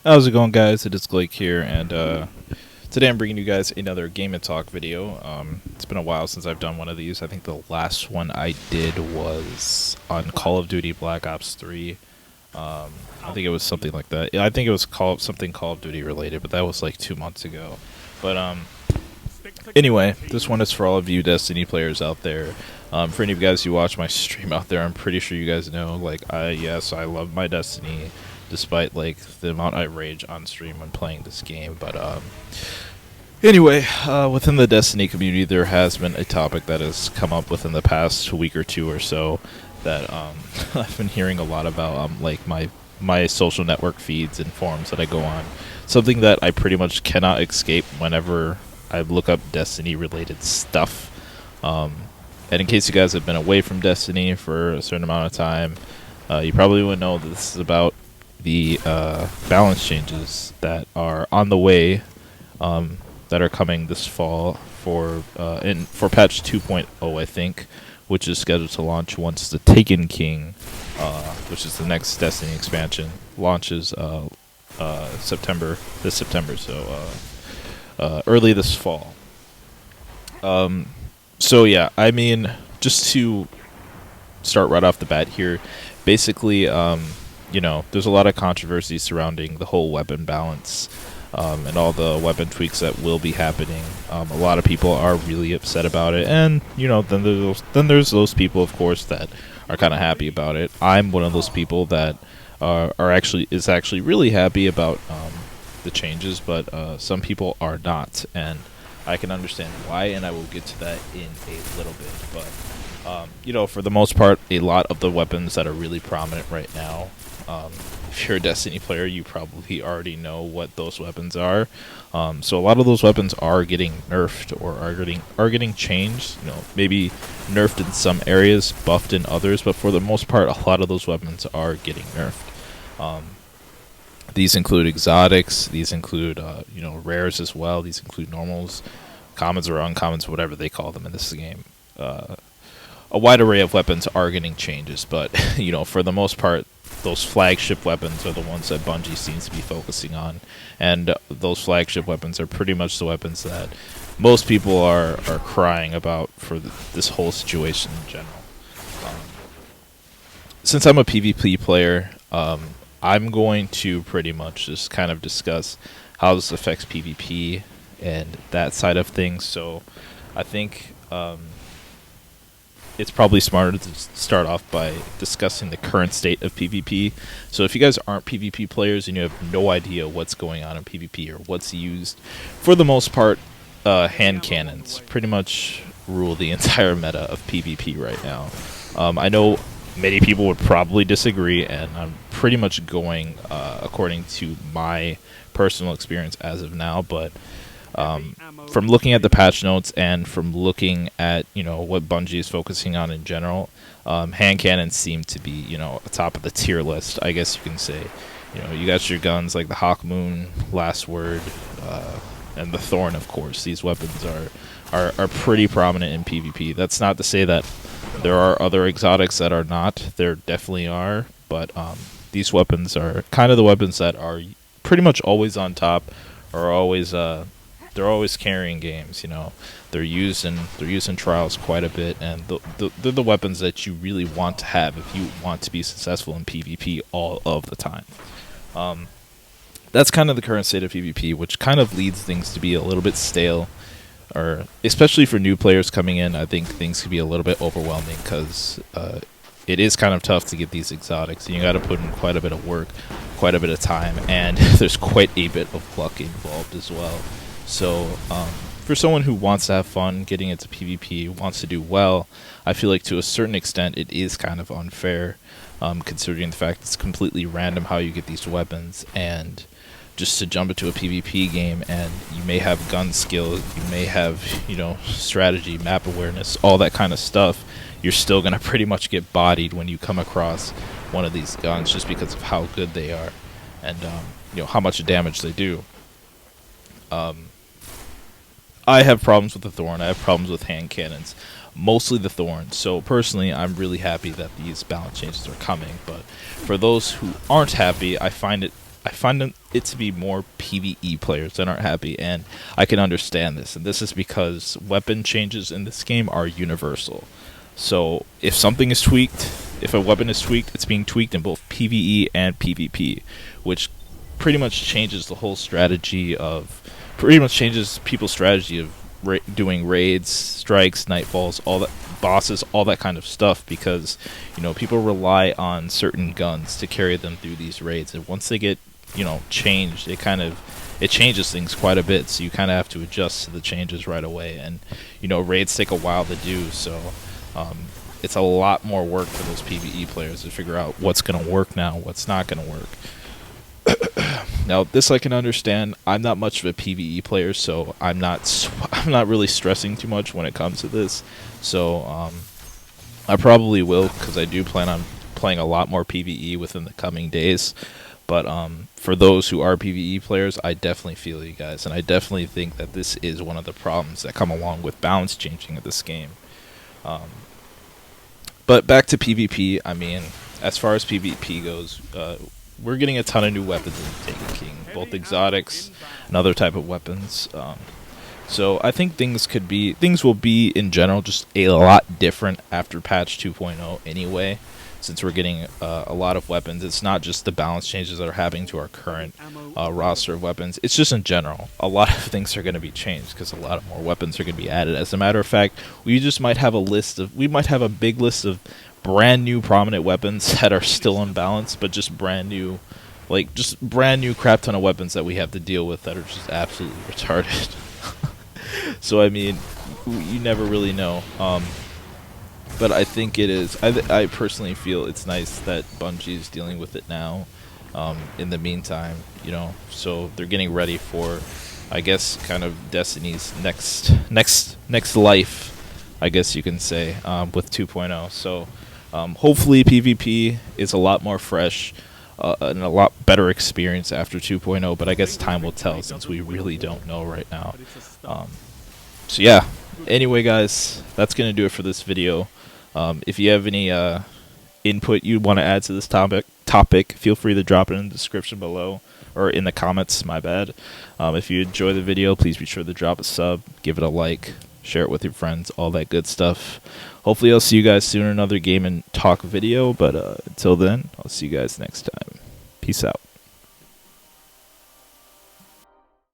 How's it going, guys? It is Blake here, and today I'm bringing you guys another Game and Talk video. It's been a while since I've done one of these. I think the last one I did was on Call of Duty Black Ops 3. I think it was something like that. I think it was something Call of Duty related, but that was like 2 months ago. But anyway, this one is for all of you Destiny players out there. For any of you guys who watch my stream out there, I'm pretty sure you guys know, like, yes, I love my Destiny, despite, like, the amount I rage on stream when playing this game. But, anyway, within the Destiny community, there has been a topic that has come up within the past week or two or so that, I've been hearing a lot about, like, my social network feeds and forums that I go on. Something that I pretty much cannot escape whenever I look up Destiny-related stuff. And in case you guys have been away from Destiny for a certain amount of time, you probably would know that this is about the balance changes that are on the way, that are coming this fall for patch 2.0, I think, which is scheduled to launch once the Taken King, which is the next Destiny expansion, launches September, so early this fall. So yeah, I mean, just to start right off the bat here, basically, there's a lot of controversy surrounding the whole weapon balance, and all the weapon tweaks that will be happening. A lot of people are really upset about it, and then there's those people, of course, that are kind of happy about it. I'm one of those people that are actually really happy about the changes, but some people are not, and I can understand why, and I will get to that in a little bit. But, for the most part, a lot of the weapons that are really prominent right now, if you're a Destiny player, you probably already know what those weapons are. So a lot of those weapons are getting nerfed or are getting changed. Maybe nerfed in some areas, buffed in others, but for the most part, a lot of those weapons are getting nerfed. These include exotics. These include, rares as well. These include normals, commons or uncommons, whatever they call them in this game. A wide array of weapons are getting changes, but, for the most part, those flagship weapons are the ones that Bungie seems to be focusing on. And those flagship weapons are pretty much the weapons that most people are crying about for this whole situation in general. Since I'm a PvP player, I'm going to pretty much just kind of discuss how this affects PvP and that side of things. So I think it's probably smarter to start off by discussing the current state of PvP. So if you guys aren't PvP players and you have no idea what's going on in PvP or what's used, for the most part, hand cannons pretty much rule the entire meta of PvP right now. I know many people would probably disagree, and I'm pretty much going according to my personal experience as of now, but from looking at the patch notes and from looking at what Bungie is focusing on in general, hand cannons seem to be atop of the tier list, I guess you can say. You got your guns like the Hawk Moon, Last Word, and the Thorn, of course. These weapons are pretty prominent in PvP. That's not to say that there are other exotics that are not. There definitely are, but these weapons are kind of the weapons that are pretty much always on top, or always they're always carrying games. They're used in trials quite a bit, and they're the weapons that you really want to have if you want to be successful in PvP all of the time. That's kind of the current state of PvP, which kind of leads things to be a little bit stale, or especially for new players coming in. I think things could be a little bit overwhelming because it is kind of tough to get these exotics, and you got to put in quite a bit of work, quite a bit of time, and there's quite a bit of luck involved as well. So for someone who wants to have fun getting into PvP, wants to do well, I feel like to a certain extent it is kind of unfair, considering the fact it's completely random how you get these weapons, and just to jump into a PvP game and you may have gun skill, you may have, strategy, map awareness, all that kind of stuff, you're still going to pretty much get bodied when you come across one of these guns just because of how good they are and, how much damage they do. I have problems with the Thorn. I have problems with hand cannons. Mostly the Thorn. So personally, I'm really happy that these balance changes are coming. But for those who aren't happy, I find it I find it to be more PvE players that aren't happy, and I can understand this. And this is because weapon changes in this game are universal. So if something is tweaked, if a weapon is tweaked, it's being tweaked in both PvE and PvP, which pretty much changes the whole strategy of, pretty much changes people's strategy of doing raids, strikes, nightfalls, all that, bosses, all that kind of stuff, because people rely on certain guns to carry them through these raids, and once they get changed, it changes things quite a bit. So you kind of have to adjust to the changes right away, and raids take a while to do. So it's a lot more work for those PvE players to figure out what's going to work now, what's not going to work. Now, this I can understand. I'm not much of a PvE player, so I'm not really stressing too much when it comes to this. So I probably will, because I do plan on playing a lot more PvE within the coming days. But for those who are PvE players, I definitely feel you guys, and I definitely think that this is one of the problems that come along with balance changing of this game. But back to PvP. I mean, as far as PvP goes, we're getting a ton of new weapons in Taken King, both exotics and other type of weapons. So I think things will be in general just a lot different after patch 2.0 anyway, since we're getting a lot of weapons. It's not just the balance changes that are happening to our current roster of weapons. It's just in general, a lot of things are going to be changed because a lot of more weapons are going to be added. As a matter of fact, we might have a big list of brand new prominent weapons that are still unbalanced, but just brand new crap ton of weapons that we have to deal with that are just absolutely retarded. So I mean, you never really know. But I think it is. I personally feel it's nice that Bungie is dealing with it now. In the meantime, so they're getting ready for, I guess, kind of Destiny's next life, I guess you can say, with 2.0. So hopefully PvP is a lot more fresh and a lot better experience after 2.0. But I guess time will tell, since we really don't know right now. So yeah. Anyway, guys, that's gonna do it for this video. If you have any input you want to add to this topic, feel free to drop it in the description below, or in the comments, my bad. If you enjoy the video, please be sure to drop a sub, give it a like, share it with your friends, all that good stuff. Hopefully I'll see you guys soon in another Game and Talk video, but until then, I'll see you guys next time. Peace out.